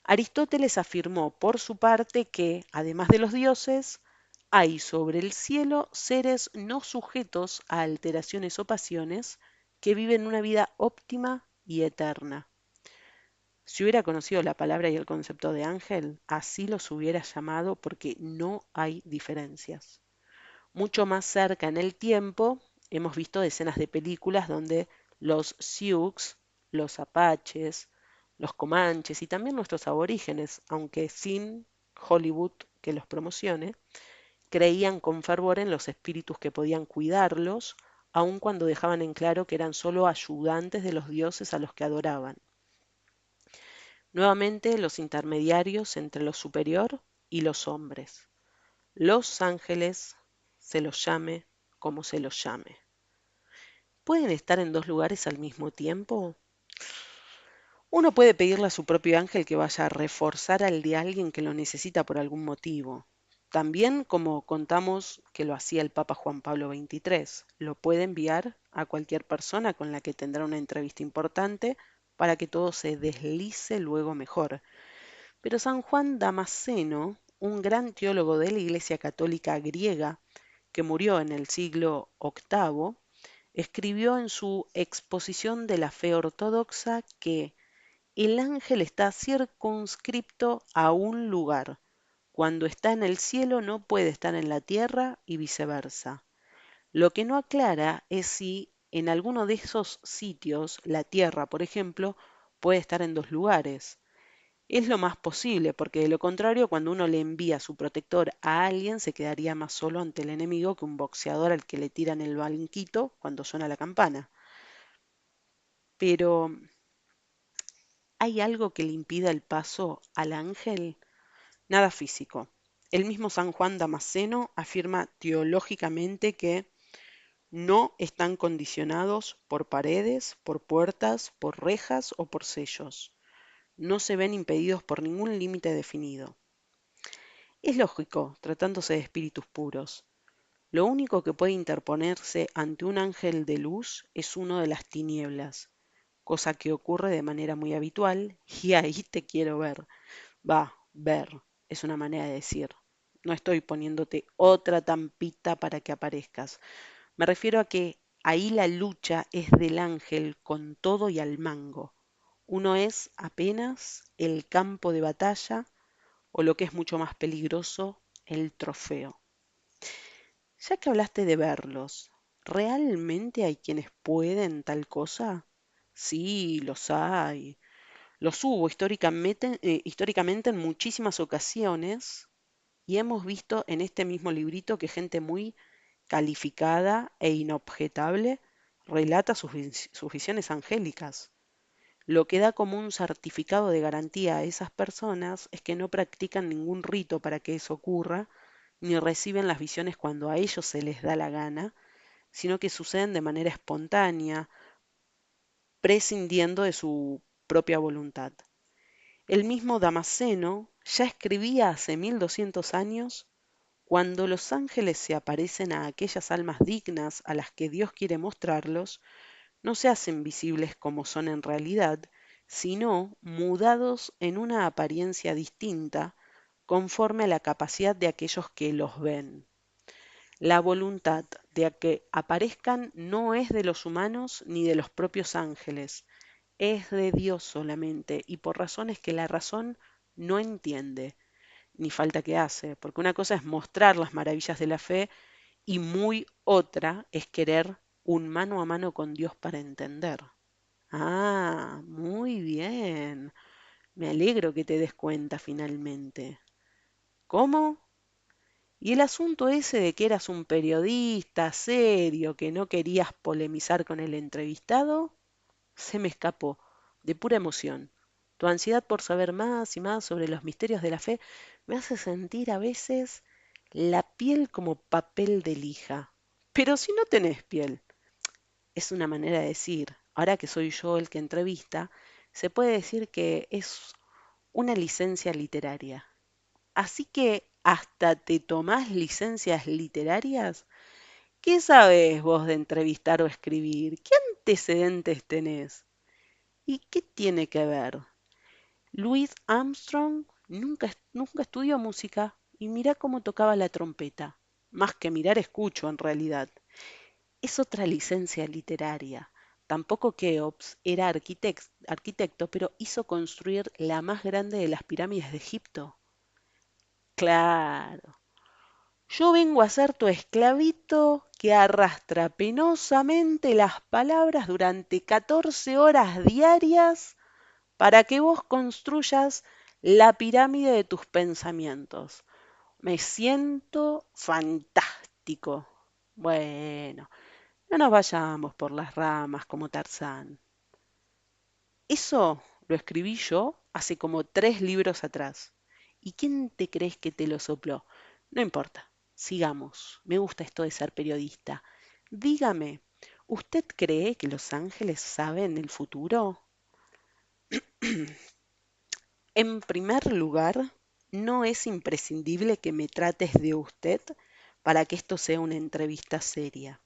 Aristóteles afirmó, por su parte, que, además de los dioses, hay sobre el cielo seres no sujetos a alteraciones o pasiones que viven una vida óptima y eterna. Si hubiera conocido la palabra y el concepto de ángel, así los hubiera llamado porque no hay diferencias. Mucho más cerca en el tiempo, hemos visto decenas de películas donde los Sioux, los apaches, los comanches y también nuestros aborígenes, aunque sin Hollywood que los promocione, creían con fervor en los espíritus que podían cuidarlos, aun cuando dejaban en claro que eran solo ayudantes de los dioses a los que adoraban. Nuevamente los intermediarios entre lo superior y los hombres. Los ángeles, se los llame como se los llame. ¿Pueden estar en dos lugares al mismo tiempo? Uno puede pedirle a su propio ángel que vaya a reforzar al de alguien que lo necesita por algún motivo. También, como contamos que lo hacía el Papa Juan Pablo XXIII, lo puede enviar a cualquier persona con la que tendrá una entrevista importante para que todo se deslice luego mejor. Pero San Juan Damasceno, un gran teólogo de la Iglesia Católica griega que murió en el siglo VIII, escribió en su Exposición de la Fe Ortodoxa que el ángel está circunscripto a un lugar. Cuando está en el cielo no puede estar en la tierra y viceversa. Lo que no aclara es si en alguno de esos sitios, la tierra, por ejemplo, puede estar en dos lugares. Es lo más posible, porque de lo contrario, cuando uno le envía su protector a alguien, se quedaría más solo ante el enemigo que un boxeador al que le tiran el banquito cuando suena la campana. Pero, ¿hay algo que le impida el paso al ángel? Nada físico. El mismo San Juan Damasceno afirma teológicamente que no están condicionados por paredes, por puertas, por rejas o por sellos. No se ven impedidos por ningún límite definido. Es lógico, tratándose de espíritus puros. Lo único que puede interponerse ante un ángel de luz es uno de las tinieblas, cosa que ocurre de manera muy habitual, y ahí te quiero ver. Va, ver, es una manera de decir. No estoy poniéndote otra tampita para que aparezcas. Me refiero a que ahí la lucha es del ángel con todo y al mango. Uno es apenas el campo de batalla o lo que es mucho más peligroso, el trofeo. Ya que hablaste de verlos, ¿realmente hay quienes pueden tal cosa? Sí, los hay. Los hubo históricamente en muchísimas ocasiones y hemos visto en este mismo librito que gente muy calificada e inobjetable relata sus visiones angélicas. Lo que da como un certificado de garantía a esas personas es que no practican ningún rito para que eso ocurra, ni reciben las visiones cuando a ellos se les da la gana, sino que suceden de manera espontánea, prescindiendo de su propia voluntad. El mismo Damasceno ya escribía hace 1200 años: cuando los ángeles se aparecen a aquellas almas dignas a las que Dios quiere mostrarlos, no se hacen visibles como son en realidad, sino mudados en una apariencia distinta, conforme a la capacidad de aquellos que los ven. La voluntad de que aparezcan no es de los humanos ni de los propios ángeles, es de Dios solamente, y por razones que la razón no entiende, ni falta que hace, porque una cosa es mostrar las maravillas de la fe y muy otra es querer un mano a mano con Dios para entender. Ah, muy bien. Me alegro que te des cuenta finalmente. ¿Cómo? Y el asunto ese de que eras un periodista serio, que no querías polemizar con el entrevistado, se me escapó, de pura emoción. Tu ansiedad por saber más y más sobre los misterios de la fe me hace sentir a veces la piel como papel de lija. Pero si no tenés piel, es una manera de decir. Ahora que soy yo el que entrevista, se puede decir que es una licencia literaria. Así que hasta te tomás licencias literarias. ¿Qué sabés vos de entrevistar o escribir? ¿Qué antecedentes tenés? ¿Y qué tiene que ver? Louis Armstrong nunca estudió música y mirá cómo tocaba la trompeta. Más que mirar, escucho en realidad. Es otra licencia literaria. Tampoco Keops era arquitecto, pero hizo construir la más grande de las pirámides de Egipto. Claro. Yo vengo a ser tu esclavito que arrastra penosamente las palabras durante 14 horas diarias para que vos construyas la pirámide de tus pensamientos. Me siento fantástico. Bueno, no nos vayamos por las ramas como Tarzán. Eso lo escribí yo hace como 3 libros atrás. ¿Y quién te crees que te lo sopló? No importa, sigamos. Me gusta esto de ser periodista. Dígame, ¿usted cree que los ángeles saben el futuro? En primer lugar, no es imprescindible que me trates de usted para que esto sea una entrevista seria.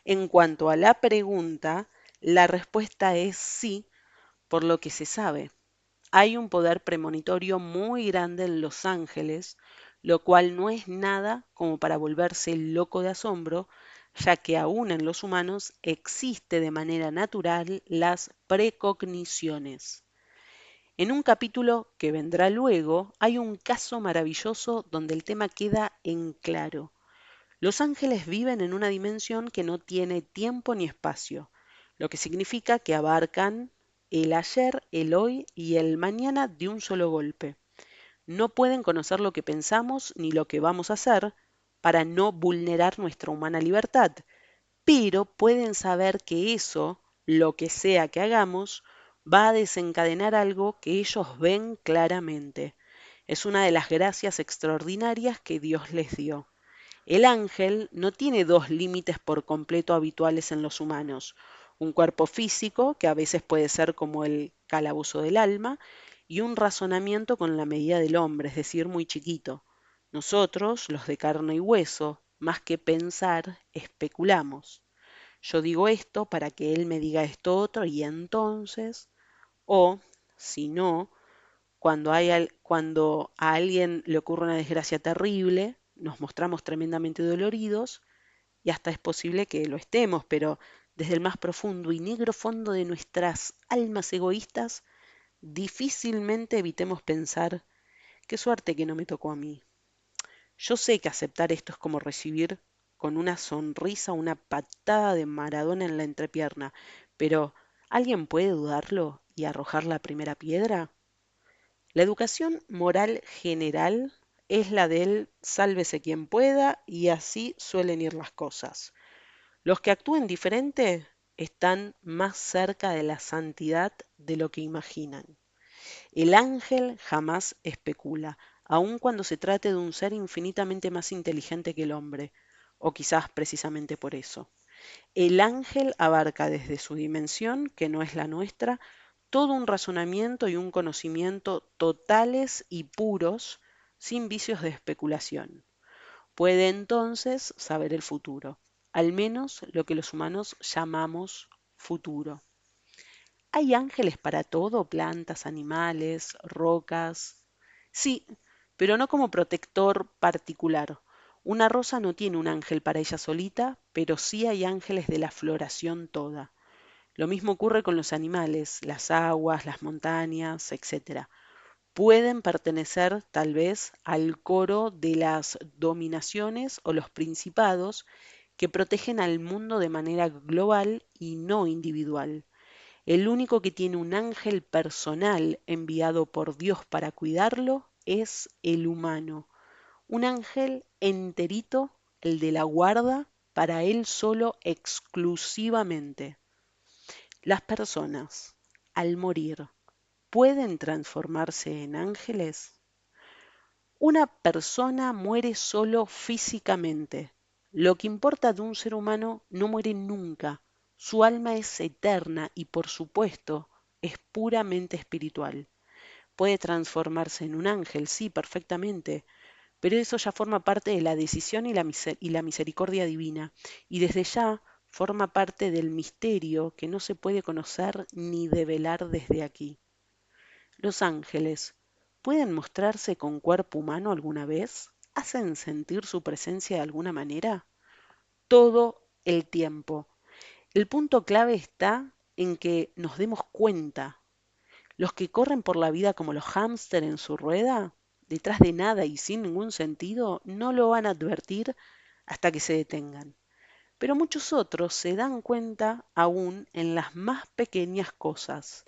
En cuanto a la pregunta, la respuesta es sí, por lo que se sabe. Hay un poder premonitorio muy grande en Los Ángeles, lo cual no es nada como para volverse loco de asombro, ya que aún en los humanos existe de manera natural las precogniciones. En un capítulo que vendrá luego, hay un caso maravilloso donde el tema queda en claro. Los ángeles viven en una dimensión que no tiene tiempo ni espacio, lo que significa que abarcan el ayer, el hoy y el mañana de un solo golpe. No pueden conocer lo que pensamos ni lo que vamos a hacer para no vulnerar nuestra humana libertad, pero pueden saber que eso, lo que sea que hagamos, va a desencadenar algo que ellos ven claramente. Es una de las gracias extraordinarias que Dios les dio. El ángel no tiene dos límites por completo habituales en los humanos: un cuerpo físico, que a veces puede ser como el calabozo del alma, y un razonamiento con la medida del hombre, es decir, muy chiquito. Nosotros, los de carne y hueso, más que pensar, especulamos. Yo digo esto para que él me diga esto otro y entonces, o si no, cuando a alguien le ocurre una desgracia terrible, nos mostramos tremendamente doloridos y hasta es posible que lo estemos, pero desde el más profundo y negro fondo de nuestras almas egoístas, difícilmente evitemos pensar qué suerte que no me tocó a mí. Yo sé que aceptar esto es como recibir con una sonrisa una patada de Maradona en la entrepierna, pero ¿alguien puede dudarlo y arrojar la primera piedra? La educación moral general es la del sálvese quien pueda y así suelen ir las cosas. Los que actúen diferente están más cerca de la santidad de lo que imaginan. El ángel jamás especula, aun cuando se trate de un ser infinitamente más inteligente que el hombre, o quizás precisamente por eso. El ángel abarca desde su dimensión, que no es la nuestra, todo un razonamiento y un conocimiento totales y puros, sin vicios de especulación. Puede entonces saber el futuro, al menos lo que los humanos llamamos futuro. ¿Hay ángeles para todo? Plantas, animales, rocas. Sí, pero no como protector particular. Una rosa no tiene un ángel para ella solita, pero sí hay ángeles de la floración toda. Lo mismo ocurre con los animales, las aguas, las montañas, etcétera. Pueden pertenecer tal vez al coro de las dominaciones o los principados que protegen al mundo de manera global y no individual. El único que tiene un ángel personal enviado por Dios para cuidarlo es el humano. Un ángel enterito, el de la guarda, para él solo exclusivamente. Las personas, al morir, ¿pueden transformarse en ángeles? Una persona muere solo físicamente. Lo que importa de un ser humano no muere nunca. Su alma es eterna y, por supuesto, es puramente espiritual. Puede transformarse en un ángel, sí, perfectamente, pero eso ya forma parte de la decisión y la misericordia divina, y desde ya forma parte del misterio que no se puede conocer ni develar desde aquí. Los ángeles, ¿pueden mostrarse con cuerpo humano alguna vez? ¿Hacen sentir su presencia de alguna manera? Todo el tiempo. El punto clave está en que nos demos cuenta. Los que corren por la vida como los hámster en su rueda, detrás de nada y sin ningún sentido, no lo van a advertir hasta que se detengan. Pero muchos otros se dan cuenta aún en las más pequeñas cosas.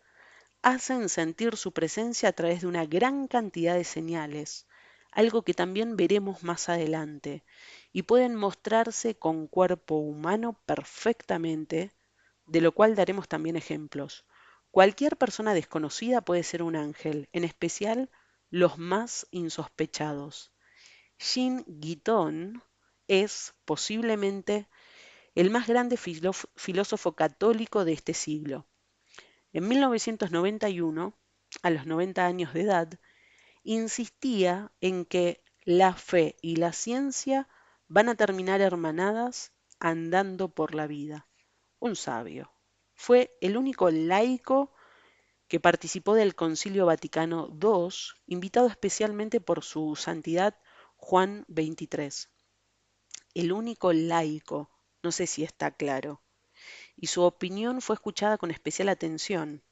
Hacen sentir su presencia a través de una gran cantidad de señales, algo que también veremos más adelante, y pueden mostrarse con cuerpo humano perfectamente, de lo cual daremos también ejemplos. Cualquier persona desconocida puede ser un ángel, en especial los más insospechados. Jean Guiton es posiblemente el más grande filósofo católico de este siglo. En 1991, a los 90 años de edad, insistía en que la fe y la ciencia van a terminar hermanadas andando por la vida. Un sabio. Fue el único laico que participó del Concilio Vaticano II, invitado especialmente por su santidad Juan XXIII. El único laico, no sé si está claro, y su opinión fue escuchada con especial atención.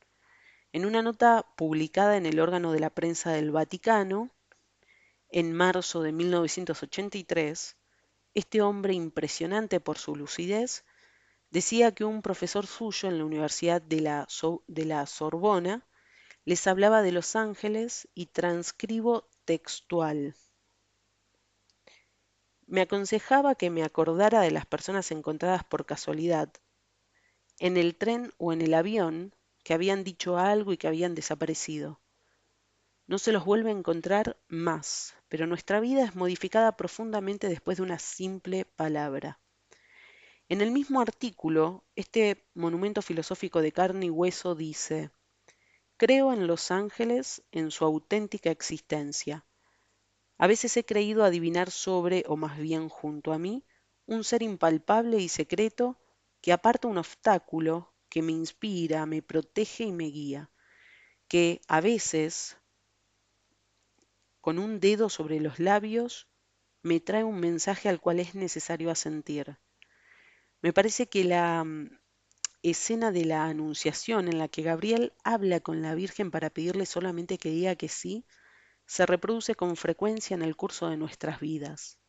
En una nota publicada en el órgano de la prensa del Vaticano, en marzo de 1983, este hombre impresionante por su lucidez decía que un profesor suyo en la Universidad de la Sorbona les hablaba de los ángeles y transcribo textual. Me aconsejaba que me acordara de las personas encontradas por casualidad, en el tren o en el avión, que habían dicho algo y que habían desaparecido. No se los vuelve a encontrar más, pero nuestra vida es modificada profundamente después de una simple palabra. En el mismo artículo, este monumento filosófico de carne y hueso dice: creo en los ángeles en su auténtica existencia. A veces he creído adivinar sobre, o más bien junto a mí, un ser impalpable y secreto que aparta un obstáculo, que me inspira, me protege y me guía, que a veces, con un dedo sobre los labios, me trae un mensaje al cual es necesario asentir. Me parece que la escena de la Anunciación en la que Gabriel habla con la Virgen para pedirle solamente que diga que sí, se reproduce con frecuencia en el curso de nuestras vidas.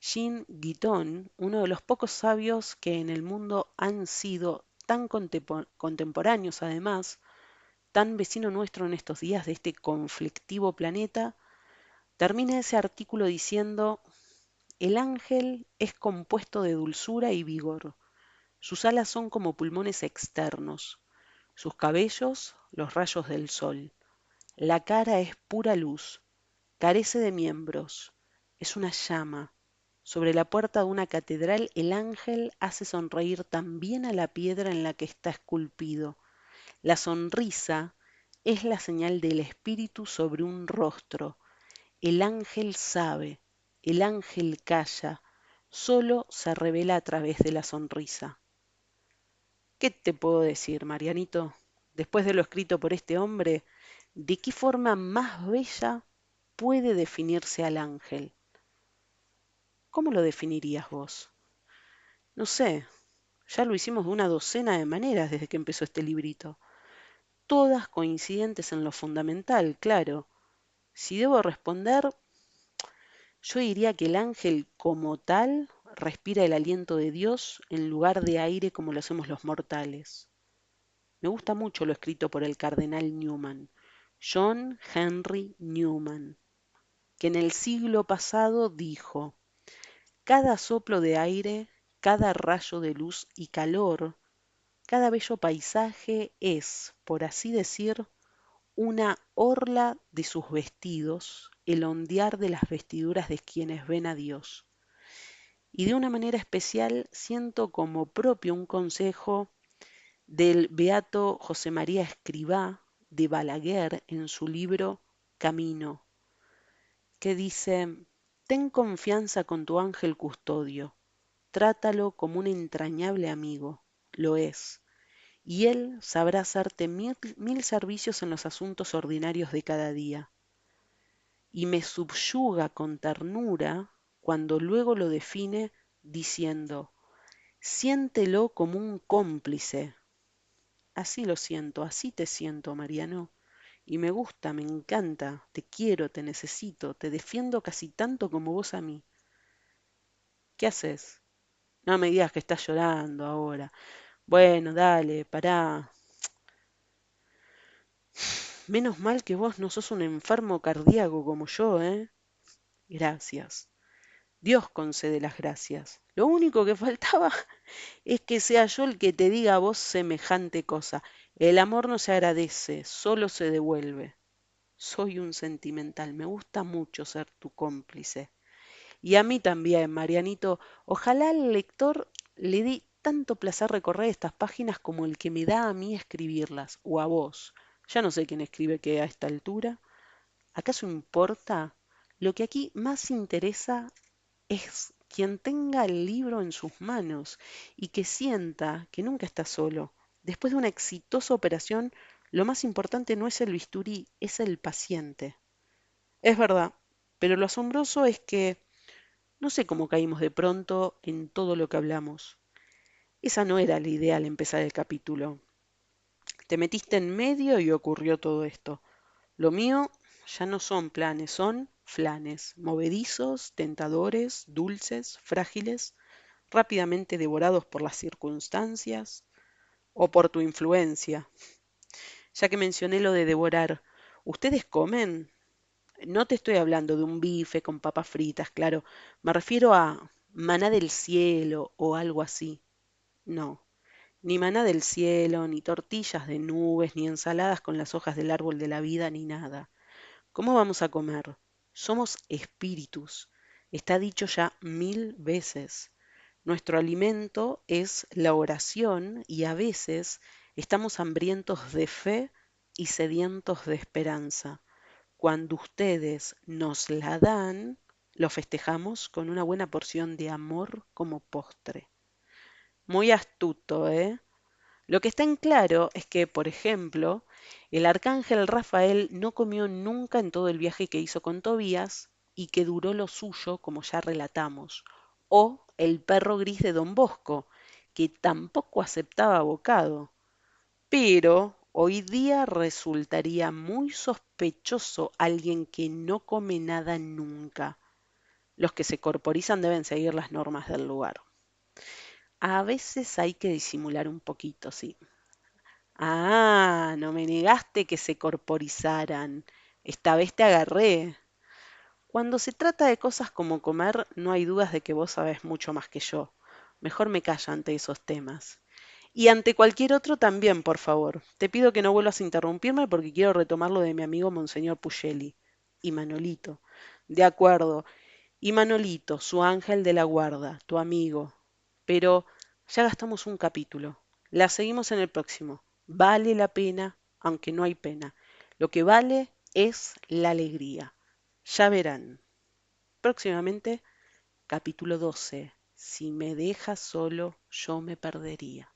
Jean Guiton, uno de los pocos sabios que en el mundo han sido tan contemporáneos además, tan vecino nuestro en estos días de este conflictivo planeta, termina ese artículo diciendo: el ángel es compuesto de dulzura y vigor. Sus alas son como pulmones externos, sus cabellos los rayos del sol. La cara es pura luz, carece de miembros, es una llama. Sobre la puerta de una catedral el ángel hace sonreír también a la piedra en la que está esculpido. La sonrisa es la señal del espíritu sobre un rostro. El ángel sabe, el ángel calla, solo se revela a través de la sonrisa. ¿Qué te puedo decir, Marianito? Después de lo escrito por este hombre, ¿de qué forma más bella puede definirse al ángel? ¿Cómo lo definirías vos? No sé, ya lo hicimos de una docena de maneras desde que empezó este librito, todas coincidentes en lo fundamental, claro. Si debo responder, yo diría que el ángel como tal respira el aliento de Dios en lugar de aire como lo hacemos los mortales. Me gusta mucho lo escrito por el cardenal Newman, John Henry Newman, que en el siglo pasado dijo: cada soplo de aire, cada rayo de luz y calor, cada bello paisaje es, por así decir, una orla de sus vestidos, el ondear de las vestiduras de quienes ven a Dios. Y de una manera especial siento como propio un consejo del beato José María Escrivá de Balaguer en su libro Camino, que dice: ten confianza con tu ángel custodio, trátalo como un entrañable amigo, lo es, y él sabrá hacerte mil servicios en los asuntos ordinarios de cada día. Y me subyuga con ternura cuando luego lo define diciendo: siéntelo como un cómplice. Así lo siento, así te siento, Mariano. Y me gusta, me encanta, te quiero, te necesito, te defiendo casi tanto como vos a mí. ¿Qué haces? No me digas que estás llorando ahora. Bueno, dale, pará. Menos mal que vos no sos un enfermo cardíaco como yo, ¿eh? Gracias. Dios concede las gracias. Lo único que faltaba es que sea yo el que te diga a vos semejante cosa. El amor no se agradece, solo se devuelve. Soy un sentimental, me gusta mucho ser tu cómplice. Y a mí también, Marianito, ojalá al lector le dé tanto placer recorrer estas páginas como el que me da a mí escribirlas, o a vos. Ya no sé quién escribe qué a esta altura. ¿Acaso importa? Lo que aquí más interesa es quien tenga el libro en sus manos y que sienta que nunca está solo. Después de una exitosa operación, lo más importante no es el bisturí, es el paciente. Es verdad, pero lo asombroso es que no sé cómo caímos de pronto en todo lo que hablamos. Esa no era la idea al empezar el capítulo. Te metiste en medio y ocurrió todo esto. Lo mío ya no son planes, son flanes, movedizos, tentadores, dulces, frágiles, rápidamente devorados por las circunstancias o por tu influencia. Ya que mencioné lo de devorar, ¿ustedes comen? No te estoy hablando de un bife con papas fritas, claro. Me refiero a maná del cielo o algo así. No, ni maná del cielo, ni tortillas de nubes, ni ensaladas con las hojas del árbol de la vida, ni nada. ¿Cómo vamos a comer? Somos espíritus. Está dicho ya 1000 veces. Nuestro alimento es la oración y a veces estamos hambrientos de fe y sedientos de esperanza. Cuando ustedes nos la dan, lo festejamos con una buena porción de amor como postre. Muy astuto, ¿eh? Lo que está en claro es que, por ejemplo, el arcángel Rafael no comió nunca en todo el viaje que hizo con Tobías y que duró lo suyo, como ya relatamos, o el perro gris de Don Bosco, que tampoco aceptaba bocado. Pero Hoy día resultaría muy sospechoso alguien que no come nada nunca. Los que se corporizan deben seguir las normas del lugar. A veces hay que disimular un poquito, sí. Ah, no me negaste que se corporizaran. Esta vez te agarré. Cuando se trata de cosas como comer, no hay dudas de que vos sabés mucho más que yo. Mejor me callo ante esos temas. Y ante cualquier otro también, por favor. Te pido que no vuelvas a interrumpirme porque quiero retomar lo de mi amigo Monseñor Pugelli. Y Manolito. De acuerdo. Y Manolito, su ángel de la guarda, tu amigo. Pero ya gastamos un capítulo. La seguimos en el próximo. Vale la pena, aunque no hay pena. Lo que vale es la alegría. Ya verán. Próximamente, capítulo 12. Si me dejas solo, yo me perdería.